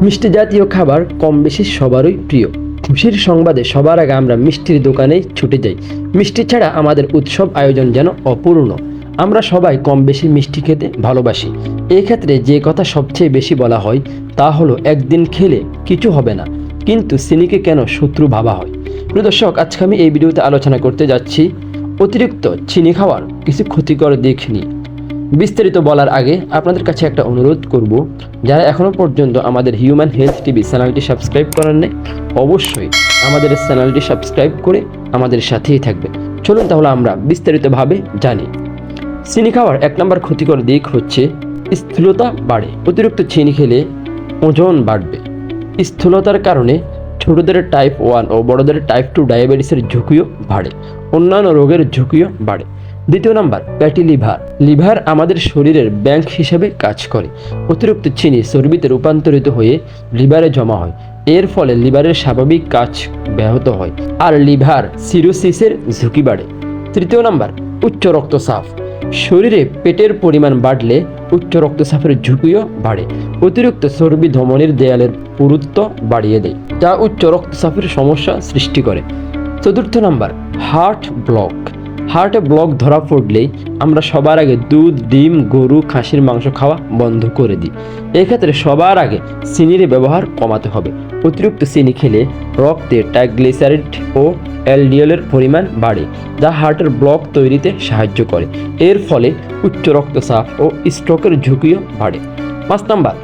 মিষ্টি জাতীয় খাবার কম বেশি সবারই প্রিয়। খুশির সংবাদে সবার আগে আমরা মিষ্টির দোকানেই ছুটে যাই। মিষ্টি ছাড়া আমাদের উৎসব আয়োজন যেন অপূর্ণ। আমরা সবাই কম বেশি মিষ্টি খেতে ভালোবাসি। এক্ষেত্রে যে কথা সবচেয়ে বেশি বলা হয় তা হলো একদিন খেলে কিছু হবে না, কিন্তু চিনিকে কেন শত্রু ভাবা হয়। প্রিয় দর্শক, আজকে আমি এই ভিডিওতে আলোচনা করতে যাচ্ছি অতিরিক্ত চিনি খাওয়ার কিছু ক্ষতিকর দিক নিয়ে। বিস্তারিত বলার আগে আপনাদের কাছে একটা অনুরোধ করব, যারা এখনও পর্যন্ত আমাদের হিউম্যান হেলথ টিভি চ্যানেলটি সাবস্ক্রাইব করেন নাই, অবশ্যই আমাদের চ্যানেলটি সাবস্ক্রাইব করে আমাদের সাথেই থাকবে। চলুন তাহলে আমরা বিস্তারিতভাবে জানি। চিনি খাওয়ার এক নম্বর ক্ষতিকর দিক হচ্ছে স্থূলতা বাড়ে। অতিরিক্ত চিনি খেলে ওজন বাড়বে। স্থূলতার কারণে ছোটদের টাইপ 1 ও বড়দের টাইপ 2 ডায়াবেটিসের ঝুঁকিও বাড়ে। অন্যান্য রোগের ঝুঁকিও বাড়ে। দ্বিতীয় নাম্বার, ফ্যাটি লিভার। লিভার আমাদের শরীরের ব্যাংক হিসেবে কাজ করে। অতিরিক্ত চিনি চর্বিতে রূপান্তরিত হয়ে লিভারে জমা হয়। এর ফলে লিভারের স্বাভাবিক কাজ ব্যাহত হয় আর লিভার সিরোসিসের ঝুঁকি বাড়ে। তৃতীয় নাম্বার, উচ্চ রক্তচাপ। শরীরে পেটের পরিমাণ বাড়লে উচ্চ রক্তচাপের ঝুঁকিও বাড়ে। অতিরিক্ত চর্বি ধমনীর দেয়ালের পুরুত্ব বাড়িয়ে দেয়, যা উচ্চ রক্তচাপের সমস্যা সৃষ্টি করে। চতুর্থ নাম্বার, হার্ট ব্লক। হার্টে ব্লক ধরা পড়লেই আমরা সবার আগে দুধ, ডিম, গরু, খাসির মাংস খাওয়া বন্ধ করে দিই। এক্ষেত্রে সবার আগে চিনির ব্যবহার কমাতে হবে। অতিরিক্ত চিনি খেলে রক্তে ট্রাইগ্লিসারিড ও এলডিএলের পরিমাণ বাড়ে, যা হার্টের ব্লক তৈরিতে সাহায্য করে। এর ফলে উচ্চ রক্তচাপ ও স্ট্রোকের ঝুঁকিও বাড়ে। 5 নাম্বার,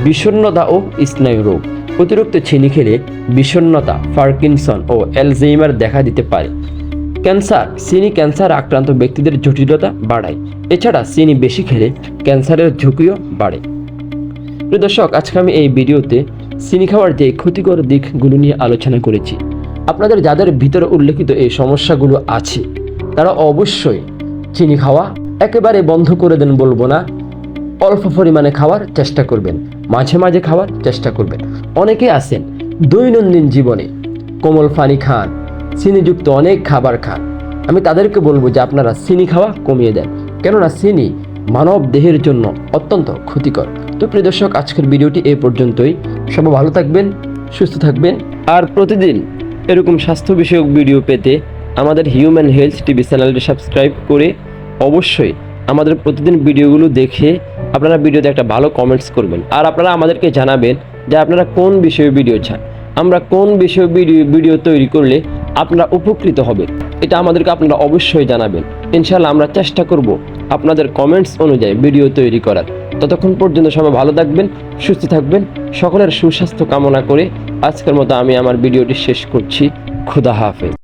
বিষণ্ণতা ও স্নায়ু রোগ। অতিরিক্ত চিনি খেলে বিষণ্ণতা, পার্কিনসন ও অ্যালজাইমার দেখা দিতে পারে। ক্যান্সার। চিনি ক্যান্সার আক্রান্ত ব্যক্তিদের জটিলতা বাড়ায়। এছাড়া চিনি বেশি খেলে ক্যান্সারের ঝুঁকিও বাড়ে। প্রিয় দর্শক, আজকে আমি এই ভিডিওতে চিনি খাওয়ার যে ক্ষতিকর দিকগুলো নিয়ে আলোচনা করেছি। আপনাদের যাদের ভিতরে উল্লেখিত এই সমস্যাগুলো আছে তারা অবশ্যই চিনি খাওয়া একেবারে বন্ধ করে দেন বলবো না, অল্প পরিমাণে খাওয়ার চেষ্টা করবেন, মাঝে মাঝে খাওয়ার চেষ্টা করবেন। অনেকে আছেন দৈনন্দিন জীবনে কোমল পানি খান, চিনিযুক্ত অনেক খাবার খান। আমি তাদেরকে বলবো যে আপনারা চিনি খাওয়া কমিয়ে দেন, কেননা চিনি মানব দেহের জন্য অত্যন্ত ক্ষতিকর। তো প্রিয় দর্শক, আজকের ভিডিওটি এই পর্যন্তই। সবাই ভালো থাকবেন, সুস্থ থাকবেন, আর প্রতিদিন এরকম স্বাস্থ্য বিষয়ক ভিডিও পেতে আমাদের হিউম্যান হেলথ টিভি চ্যানেলটি সাবস্ক্রাইব করে অবশ্যই আমাদের প্রতিদিন ভিডিওগুলো দেখে আপনারা ভিডিওতে একটা ভালো কমেন্টস করবেন। আর আপনারা আমাদেরকে জানাবেন যে আপনারা কোন বিষয়ে ভিডিও চান, আমরা কোন বিষয়ে ভিডিও তৈরি করলে আপনারা উপকৃত হবেন, এটা আমাদেরকে আপনারা অবশ্যই জানাবেন। ইনশাআল্লাহ আমরা চেষ্টা করব আপনাদের কমেন্টস অনুযায়ী ভিডিও তৈরি করার। ততক্ষণ পর্যন্ত সবাই ভালো থাকবেন, সুস্থ থাকবেন। সকলের সুস্বাস্থ্য কামনা করে আজকের মতো আমি আমার ভিডিওটি শেষ করছি। খুদা হাফেজ।